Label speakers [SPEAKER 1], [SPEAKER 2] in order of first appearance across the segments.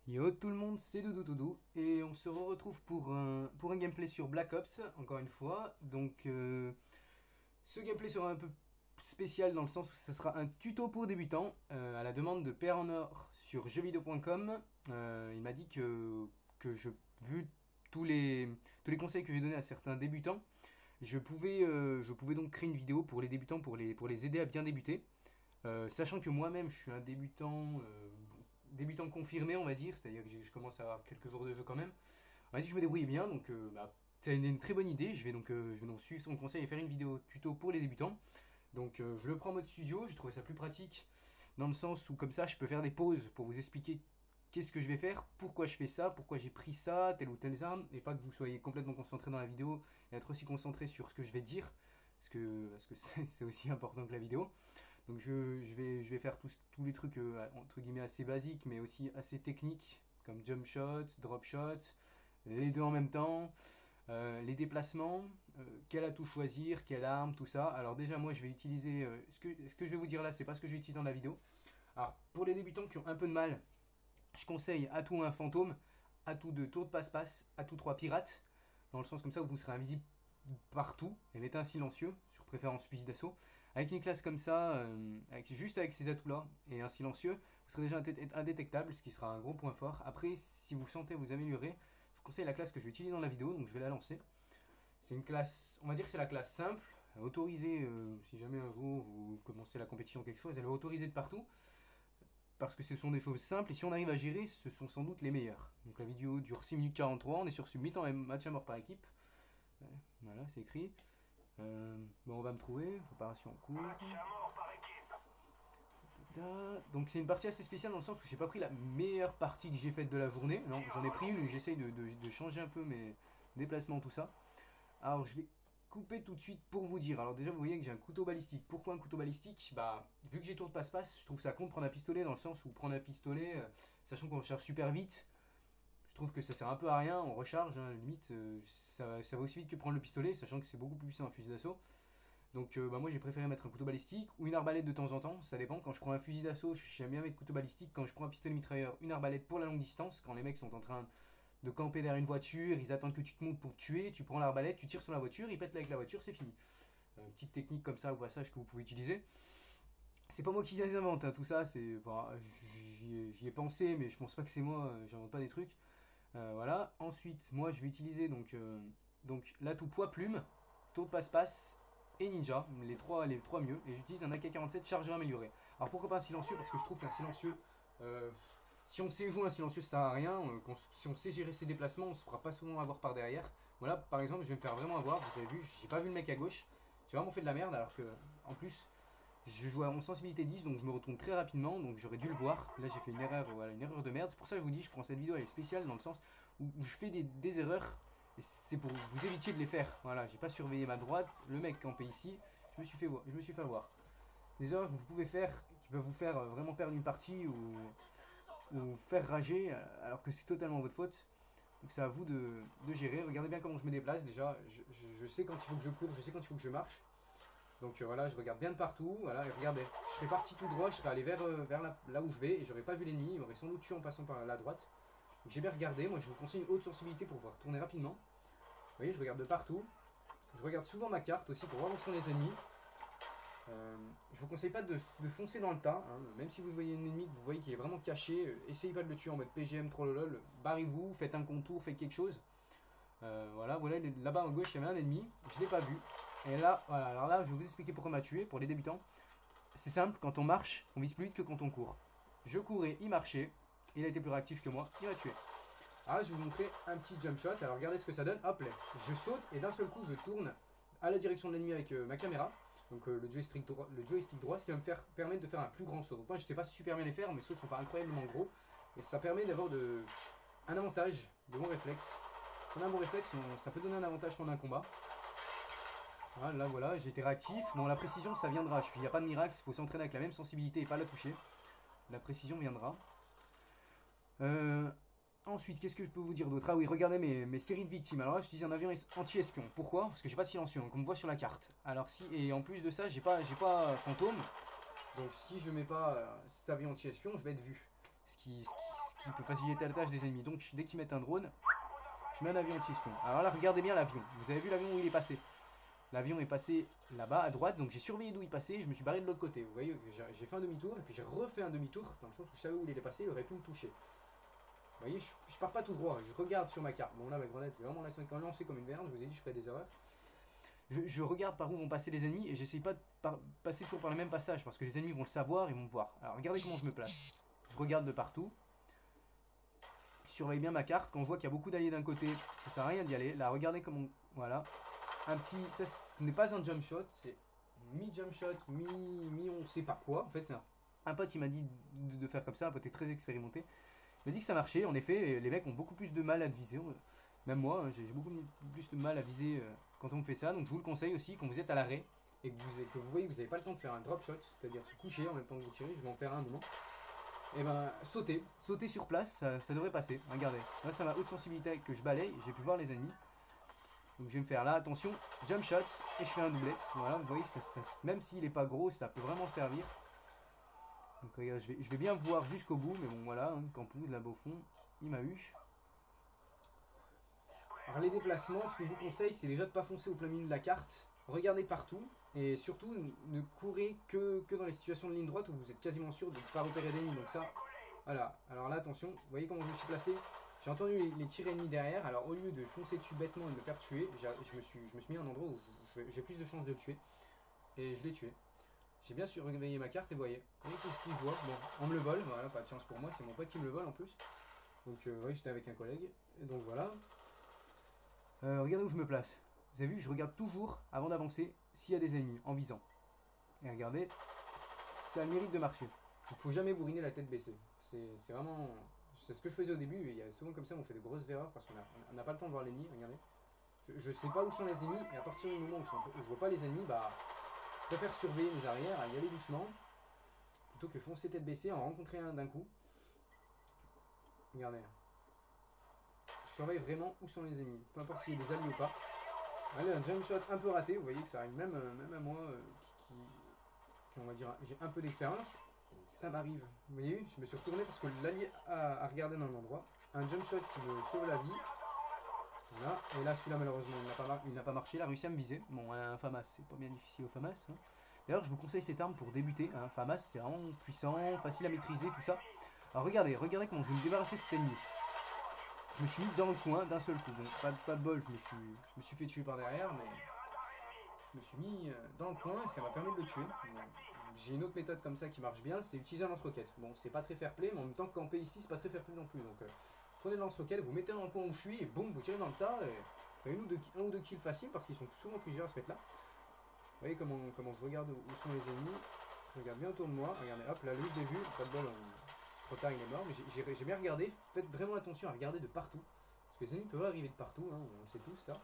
[SPEAKER 1] Yo tout le monde, c'est Doudou et on se retrouve pour un gameplay sur Black Ops, encore une fois. Donc ce gameplay sera un peu spécial dans le sens où ce sera un tuto pour débutants à la demande de Père en Or sur jeuxvideo.com. Il m'a dit que vu tous les conseils que j'ai donnés à certains débutants, je pouvais donc créer une vidéo pour les débutants pour les aider à bien débuter. Sachant que moi-même je suis un débutant confirmé, on va dire, c'est-à-dire que je commence à avoir quelques jours de jeu quand même. On m'a dit que je me débrouillais bien, donc c'est une très bonne idée. Je vais donc suivre son conseil et faire une vidéo tuto pour les débutants. Donc je le prends en mode studio, j'ai trouvé ça plus pratique dans le sens où comme ça je peux faire des pauses pour vous expliquer qu'est-ce que je vais faire, pourquoi je fais ça, pourquoi j'ai pris ça, telle ou telle arme, et pas que vous soyez complètement concentré dans la vidéo et être aussi concentré sur ce que je vais dire, parce que c'est aussi important que la vidéo. Donc je vais faire tous les trucs entre guillemets assez basiques, mais aussi assez techniques, comme jump shot, drop shot, les deux en même temps, les déplacements, quelle atout choisir, quelle arme, tout ça. Alors déjà moi je vais utiliser, ce que je vais vous dire là, c'est pas ce que je vais utiliser dans la vidéo. Alors pour les débutants qui ont un peu de mal, je conseille atout un fantôme, atout de tour de passe-passe, atout 3 pirates, dans le sens comme ça où vous serez invisible partout, et mettez un silencieux, sur préférence fusil d'assaut. Avec une classe comme ça, juste avec ces atouts-là et un silencieux, vous serez déjà indétectable, ce qui sera un gros point fort. Après, si vous sentez vous améliorer, je vous conseille la classe que je vais utiliser dans la vidéo, donc je vais la lancer. C'est une classe, on va dire que c'est la classe simple, autorisée, si jamais un jour vous commencez la compétition ou quelque chose, elle est autorisée de partout, parce que ce sont des choses simples, et si on arrive à gérer, ce sont sans doute les meilleures. Donc la vidéo dure 6 minutes 43, on est sur Submit en match à mort par équipe. Ouais, voilà, c'est écrit. Bon, on va me trouver. Préparation en cours. Donc c'est une partie assez spéciale dans le sens où j'ai pas pris la meilleure partie que j'ai faite de la journée. Non, j'en ai pris une où j'essaye de changer un peu mes déplacements, tout ça. Alors je vais couper tout de suite pour vous dire. Alors déjà vous voyez que j'ai un couteau balistique. Pourquoi un couteau balistique? Bah vu que j'ai tour de passe-passe, je trouve ça con de prendre un pistolet dans le sens où prendre un pistolet, sachant qu'on recharge super vite, je trouve que ça sert un peu à rien. On recharge, hein, limite, ça va aussi vite que prendre le pistolet, sachant que c'est beaucoup plus puissant un fusil d'assaut. Donc bah, moi j'ai préféré mettre un couteau balistique ou une arbalète de temps en temps, ça dépend. Quand je prends un fusil d'assaut, j'aime bien mettre couteau balistique. Quand je prends un pistolet mitrailleur, une arbalète pour la longue distance. Quand les mecs sont en train de camper derrière une voiture, ils attendent que tu te montes pour te tuer, tu prends l'arbalète, tu tires sur la voiture, ils pètent avec la voiture, c'est fini. Petite technique comme ça au passage que vous pouvez utiliser. C'est pas moi qui les invente, hein, tout ça, c'est, bah, j'y ai pensé, mais je pense pas que c'est moi, j'invente pas des trucs. Voilà. Ensuite, moi je vais utiliser donc l'atout poids plume, taux de passe-passe et ninja, les trois mieux. Et j'utilise un AK-47 chargeur amélioré. Alors pourquoi pas un silencieux? Parce que je trouve qu'un silencieux, euh, si on sait jouer un silencieux, ça sert à rien. Si on sait gérer ses déplacements, on se fera pas souvent avoir par derrière. Voilà, par exemple, je vais me faire vraiment avoir. Vous avez vu, j'ai pas vu le mec à gauche. J'ai vraiment fait de la merde alors que, en plus, je joue à mon sensibilité 10, donc je me retourne très rapidement, donc j'aurais dû le voir. Là j'ai fait une erreur, voilà, une erreur de merde. C'est pour ça que je vous dis, je prends cette vidéo, elle est spéciale dans le sens où je fais des erreurs, et c'est pour vous éviter de les faire. Voilà, j'ai pas surveillé ma droite, le mec campé ici, je me suis fait avoir. Des erreurs que vous pouvez faire, qui peuvent vous faire vraiment perdre une partie ou faire rager, alors que c'est totalement votre faute. Donc c'est à vous de gérer. Regardez bien comment je me déplace déjà. Je sais quand il faut que je cours, je sais quand il faut que je marche. Donc voilà, je regarde bien de partout. Voilà, et regardez, je serais parti tout droit, je serais allé vers là où je vais et j'aurais pas vu l'ennemi. Il m'aurait sans doute tué en passant par la droite. Donc j'ai bien regardé. Moi, je vous conseille une haute sensibilité pour pouvoir tourner rapidement. Vous voyez, je regarde de partout. Je regarde souvent ma carte aussi pour voir où sont les ennemis. Je vous conseille pas de foncer dans le tas, hein. Même si vous voyez un ennemi que vous voyez qui est vraiment caché, essayez pas de le tuer en mode PGM, trollolol. Barrez-vous, faites un contour, faites quelque chose. Voilà, là-bas à gauche, il y avait un ennemi, je l'ai pas vu. Et là, voilà, alors là, je vais vous expliquer pourquoi il m'a tué pour les débutants. C'est simple, quand on marche, on vise plus vite que quand on court. Je courais, il marchait, il a été plus réactif que moi, il m'a tué. Alors là, je vais vous montrer un petit jump shot. Alors regardez ce que ça donne. Hop là, je saute et d'un seul coup, je tourne à la direction de l'ennemi avec ma caméra. Donc le joystick droit, ce qui va permettre de faire un plus grand saut. Donc moi, je sais pas super bien les faire, mes sauts sont pas incroyablement gros. Et ça permet d'avoir un avantage, de bons réflexes. Si on a un bon réflexe, ça peut donner un avantage pendant un combat. Là voilà, j'ai été réactif. Bon, la précision, ça viendra. Il n'y a pas de miracle, il faut s'entraîner avec la même sensibilité et pas la toucher. La précision viendra. Euh, Ensuite, qu'est-ce que je peux vous dire d'autre? Ah oui, regardez mes séries de victimes. Alors là, je dis un avion anti-espion. Pourquoi? Parce que j'ai pas de silencieux, donc on me voit sur la carte. Alors si, et en plus de ça, j'ai pas fantôme. Donc si je mets pas cet avion anti-espion, je vais être vu. Ce qui qui peut faciliter la tâche des ennemis. Donc dès qu'ils mettent un drone, je mets un avion anti-espion. Alors là, regardez bien l'avion. Vous avez vu l'avion où il est passé? L'avion est passé là-bas à droite, donc j'ai surveillé d'où il passait, je me suis barré de l'autre côté. Vous voyez, j'ai fait un demi-tour, et puis j'ai refait un demi-tour, dans le sens où je savais où il est passé, il aurait pu me toucher. Vous voyez, je pars pas tout droit, je regarde sur ma carte. Bon là, ma grenade est vraiment lancée comme une merde, je vous ai dit, je ferai des erreurs. Je regarde par où vont passer les ennemis, et j'essaye pas de passer toujours par le même passage, parce que les ennemis vont le savoir, ils vont me voir. Alors regardez comment je me place. Je regarde de partout. Je surveille bien ma carte, quand je vois qu'il y a beaucoup d'alliés d'un côté, ça sert à rien d'y aller. Là, regardez comment... Voilà. Un petit, ça ce n'est pas un jump shot, c'est mi-jump shot, mi-on sait pas quoi. En fait, c'est un pote qui m'a dit de faire comme ça, un pote est très expérimenté. Il m'a dit que ça marchait, en effet, les mecs ont beaucoup plus de mal à te viser. Même moi, j'ai beaucoup plus de mal à viser quand on me fait ça. Donc je vous le conseille aussi, quand vous êtes à l'arrêt et que vous voyez que vous n'avez pas le temps de faire un drop shot, c'est-à-dire se coucher en même temps que vous tirez, je vais en faire un moment. Et ben sauter sur place, ça devrait passer. Regardez, là ça m'a haute sensibilité que je balaye, j'ai pu voir les ennemis. Donc je vais me faire là, attention, jump shot, et je fais un doublet. Voilà, vous voyez, même s'il n'est pas gros, ça peut vraiment servir. Donc regarde, je vais bien voir jusqu'au bout, mais bon voilà, hein, Campouze là-bas au fond, il m'a eu. Alors les déplacements, ce que je vous conseille, c'est déjà de ne pas foncer au plein milieu de la carte. Regardez partout, et surtout ne courez que dans les situations de ligne droite où vous êtes quasiment sûr de ne pas repérer d'ennemis. Donc ça, voilà, alors là attention, vous voyez comment je me suis placé? J'ai entendu les tirs ennemis derrière, alors au lieu de foncer dessus bêtement et de me faire tuer, je me suis mis à un endroit où j'ai plus de chances de le tuer. Et je l'ai tué. J'ai bien surveillé ma carte et vous voyez tout ce qu'il voit. Bon, on me le vole, voilà, pas de chance pour moi, c'est mon pote qui me le vole en plus. Donc oui, j'étais avec un collègue. Et donc voilà. Regardez où je me place. Vous avez vu, je regarde toujours, avant d'avancer, s'il y a des ennemis, en visant. Et regardez, ça a le mérite de marcher. Il ne faut jamais bourriner la tête baissée. C'est vraiment... C'est ce que je faisais au début, et il y a souvent comme ça on fait de grosses erreurs parce qu'on n'a pas le temps de voir l'ennemi, regardez. Je sais pas où sont les ennemis, et à partir du moment où je vois pas les ennemis, bah, je préfère surveiller mes arrières, y aller doucement, plutôt que foncer tête baissée, en rencontrer un d'un coup. Regardez. Je surveille vraiment où sont les ennemis, peu importe s'il y a des alliés ou pas. Allez, un jump shot un peu raté, vous voyez que ça arrive même à moi, qui on va dire, j'ai un peu d'expérience. Ça m'arrive, vous voyez, je me suis retourné parce que l'allié a regardé dans l'endroit. Un jump shot qui me sauve la vie. Voilà, et là celui-là malheureusement il n'a pas marché, il a réussi à me viser. Bon, un FAMAS, c'est pas bien difficile au FAMAS. Hein. D'ailleurs, je vous conseille cette arme pour débuter. Un FAMAS, c'est vraiment puissant, facile à maîtriser, tout ça. Alors regardez comment je vais me débarrasser de cet ennemi. Je me suis mis dans le coin d'un seul coup. Bon, pas de bol, je me suis fait tuer par derrière, mais je me suis mis dans le coin et ça m'a permis de le tuer. Bon, j'ai une autre méthode comme ça qui marche bien, c'est utiliser un lance-roquette. Bon, c'est pas très fair-play, mais en même temps, camper ici, c'est pas très fair-play non plus. Donc, prenez le lance-roquette, vous mettez dans le coin où je suis et boum, vous tirez dans le tas et vous faites un ou deux kills faciles parce qu'ils sont souvent plusieurs à se mettre là. Vous voyez comment je regarde où sont les ennemis. Je regarde bien autour de moi. Regardez, hop, là, lui, je l'ai vu. Pas de bol, c'est trop tard, il est mort. Mais j'ai bien regardé. Faites vraiment attention à regarder de partout. Parce que les ennemis peuvent arriver de partout. Hein, on sait tous ça.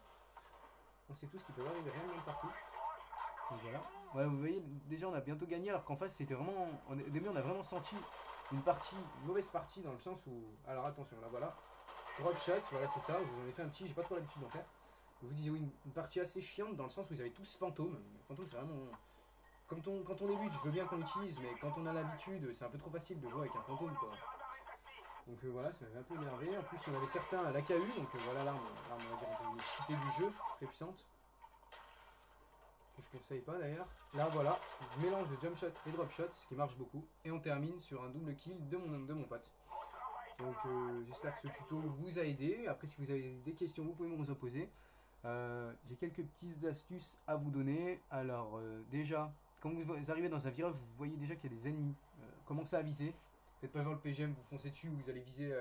[SPEAKER 1] On sait tous qu'ils peuvent arriver réellement de partout. Donc voilà. Ouais, vous voyez, déjà on a bientôt gagné alors qu'en face c'était vraiment... Au début on a vraiment senti une mauvaise partie dans le sens où... Alors attention, là voilà. Drop shot, voilà c'est ça, je vous en ai fait un petit, j'ai pas trop l'habitude d'en faire. Je vous disais oui, une partie assez chiante dans le sens où vous avez tous fantôme. Fantôme c'est vraiment... Quand on débute, je veux bien qu'on l'utilise, mais quand on a l'habitude, c'est un peu trop facile de jouer avec un fantôme quoi. Donc voilà, ça m'avait un peu énervé. En plus on avait certains à l'AKU, donc voilà l'arme, on va dire un peu cheatée du jeu, très puissante. Que je conseille pas d'ailleurs. Là voilà, mélange de jump shot et drop shot, ce qui marche beaucoup. Et on termine sur un double kill de mon pote. Donc j'espère que ce tuto vous a aidé. Après si vous avez des questions, vous pouvez me les poser. J'ai quelques petites astuces à vous donner. Alors déjà, quand vous arrivez dans un virage, vous voyez déjà qu'il y a des ennemis. Commencez à viser. Faites pas genre le PGM, vous foncez dessus, vous allez viser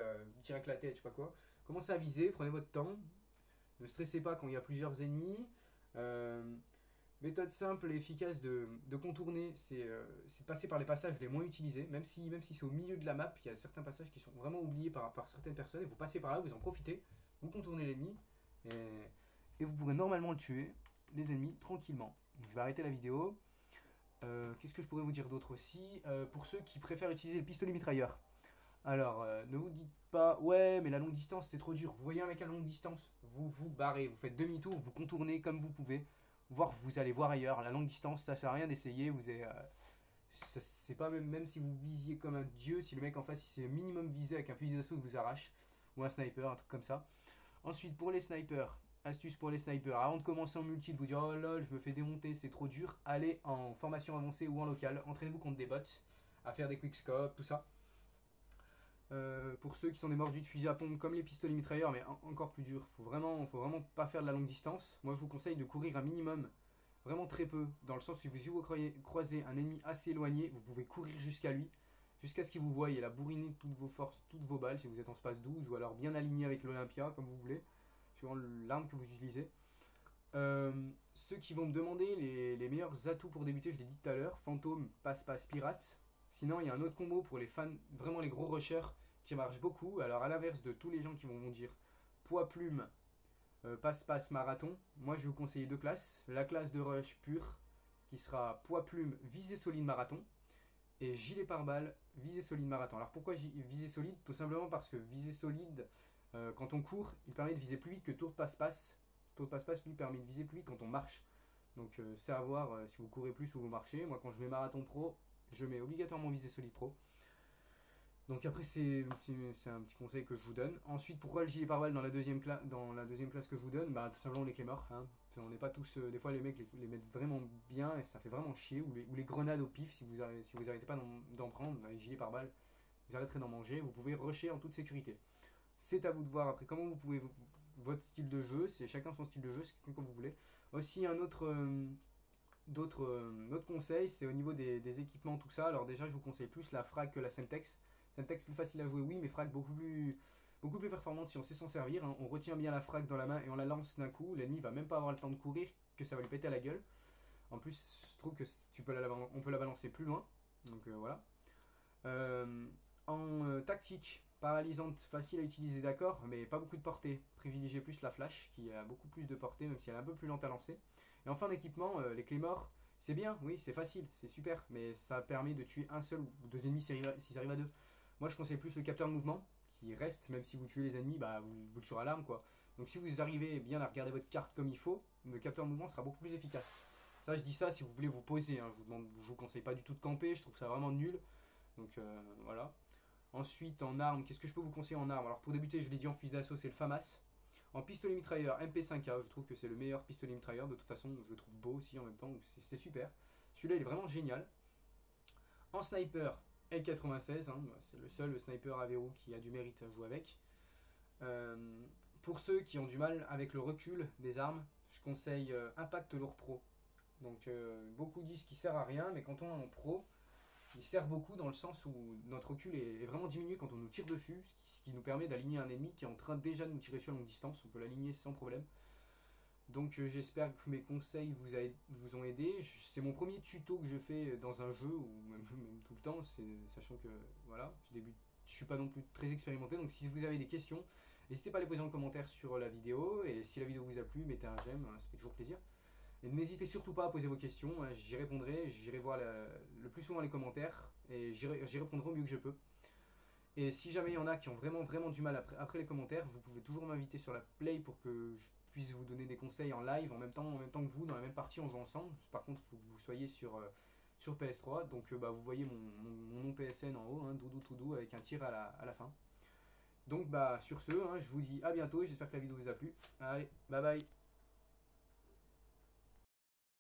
[SPEAKER 1] direct la tête, je sais pas quoi. Commencez à viser, prenez votre temps. Ne stressez pas quand il y a plusieurs ennemis. Méthode simple et efficace de contourner, c'est de passer par les passages les moins utilisés, même si c'est au milieu de la map, il y a certains passages qui sont vraiment oubliés par certaines personnes, et vous passez par là, vous en profitez, vous contournez l'ennemi, et vous pourrez normalement le tuer, les ennemis, tranquillement. Donc, je vais arrêter la vidéo. Qu'est-ce que je pourrais vous dire d'autre aussi? Pour ceux qui préfèrent utiliser le pistolet mitrailleur, alors ne vous dites pas, ouais mais la longue distance c'est trop dur, vous voyez un mec à longue distance, vous vous barrez, vous faites demi-tour, vous contournez comme vous pouvez. Voire vous allez voir ailleurs, la longue distance ça sert à rien d'essayer, C'est pas même si vous visiez comme un dieu, si le mec en face il s'est minimum visé avec un fusil d'assaut il vous arrache, ou un sniper, un truc comme ça. Ensuite pour les snipers, astuce pour les snipers, avant de commencer en multi, de vous dire oh là je me fais démonter, c'est trop dur, allez en formation avancée ou en local, entraînez-vous contre des bots, à faire des quickscopes, tout ça. Pour ceux qui sont des mordus de fusil à pompe comme les pistolets mitrailleurs, mais encore plus dur, faut vraiment pas faire de la longue distance. Moi je vous conseille de courir un minimum, vraiment très peu, dans le sens où si vous croisez un ennemi assez éloigné, vous pouvez courir jusqu'à lui, jusqu'à ce qu'il vous voie et la bourriner toutes vos forces, toutes vos balles, si vous êtes en space 12, ou alors bien aligné avec l'Olympia, comme vous voulez, suivant l'arme que vous utilisez. Ceux qui vont me demander les meilleurs atouts pour débuter, je l'ai dit tout à l'heure, fantôme, passe-passe, pirate. Sinon, il y a un autre combo pour les fans, vraiment les gros rushers, qui marche beaucoup. Alors, à l'inverse de tous les gens qui vont vous dire poids plume, passe-passe, marathon, moi je vais vous conseiller deux classes. La classe de rush pure, qui sera poids plume, visée solide, marathon. Et gilet pare-balles, visée solide, marathon. Alors, pourquoi visée solide? Tout simplement parce que visée solide, quand on court, il permet de viser plus vite que tour de passe-passe. Tour de passe-passe lui permet de viser plus vite quand on marche. Donc, c'est à voir si vous courez plus ou vous marchez. Moi, quand je mets marathon pro, je mets obligatoirement visée solide pro. Donc après c'est un petit conseil que je vous donne. Ensuite pourquoi le gilet pare-balles dans la deuxième classe que je vous donne? Bah tout simplement les claymores. Hein. On n'est pas tous. Des fois les mecs les mettent vraiment bien et ça fait vraiment chier. Ou les grenades au pif si vous arrêtez pas d'en prendre, les gilets pare-balles, vous arrêterez d'en manger. Vous pouvez rusher en toute sécurité. C'est à vous de voir après comment vous pouvez votre style de jeu. C'est chacun son style de jeu, c'est comme vous voulez. Aussi un autre conseil, c'est au niveau des équipements, tout ça. Alors déjà je vous conseille plus la frag que la Semtex. Semtex plus facile à jouer, oui, mais frag beaucoup plus performante si on sait s'en servir. Hein. On retient bien la frag dans la main et on la lance d'un coup. L'ennemi va même pas avoir le temps de courir, que ça va lui péter à la gueule. En plus, je trouve que on peut la balancer plus loin. Donc voilà. Tactique, paralysante, facile à utiliser, d'accord, mais pas beaucoup de portée. Privilégiez plus la flash, qui a beaucoup plus de portée, même si elle est un peu plus lente à lancer. Et enfin, d'équipement, les claymores, c'est bien, oui, c'est facile, c'est super, mais ça permet de tuer un seul ou deux ennemis si ça arrive à deux. Moi, je conseille plus le capteur de mouvement, qui reste, même si vous tuez les ennemis, bah, vous le tuerez à l'arme, quoi. Donc, si vous arrivez bien à regarder votre carte comme il faut, le capteur de mouvement sera beaucoup plus efficace. Ça, je dis ça si vous voulez vous poser, hein. Je vous conseille pas du tout de camper, je trouve ça vraiment nul. Donc, voilà. Ensuite, en arme, qu'est-ce que je peux vous conseiller en arme? Alors, pour débuter, je l'ai dit en fusil d'assaut, c'est le FAMAS. En pistolet mitrailleur, MP5A, je trouve que c'est le meilleur pistolet mitrailleur. De toute façon, je le trouve beau aussi en même temps, c'est super. Celui-là, il est vraiment génial. En sniper, L96, hein, c'est le seul sniper à verrou qui a du mérite à jouer avec. Pour ceux qui ont du mal avec le recul des armes, je conseille Impact Lourd Pro. Donc, beaucoup disent qu'il sert à rien, mais quand on est en pro, il sert beaucoup dans le sens où notre recul est vraiment diminué quand on nous tire dessus, ce qui nous permet d'aligner un ennemi qui est en train déjà de nous tirer sur longue distance. On peut l'aligner sans problème. Donc j'espère que mes conseils vous ont aidé. C'est mon premier tuto que je fais dans un jeu, ou même tout le temps, sachant que voilà, je suis pas non plus très expérimenté. Donc si vous avez des questions, n'hésitez pas à les poser en commentaire sur la vidéo. Et si la vidéo vous a plu, mettez un j'aime, ça fait toujours plaisir. Et n'hésitez surtout pas à poser vos questions, j'y répondrai, j'irai voir le plus souvent les commentaires et j'y répondrai au mieux que je peux. Et si jamais il y en a qui ont vraiment du mal après les commentaires, vous pouvez toujours m'inviter sur la play pour que je puisse vous donner des conseils en live en même temps que vous, dans la même partie, on joue ensemble. Par contre, il faut que vous soyez sur PS3, donc vous voyez mon nom PSN en haut, hein, Doudou Toudou, avec un tir à la fin. Donc sur ce, hein, je vous dis à bientôt et j'espère que la vidéo vous a plu. Allez, bye bye.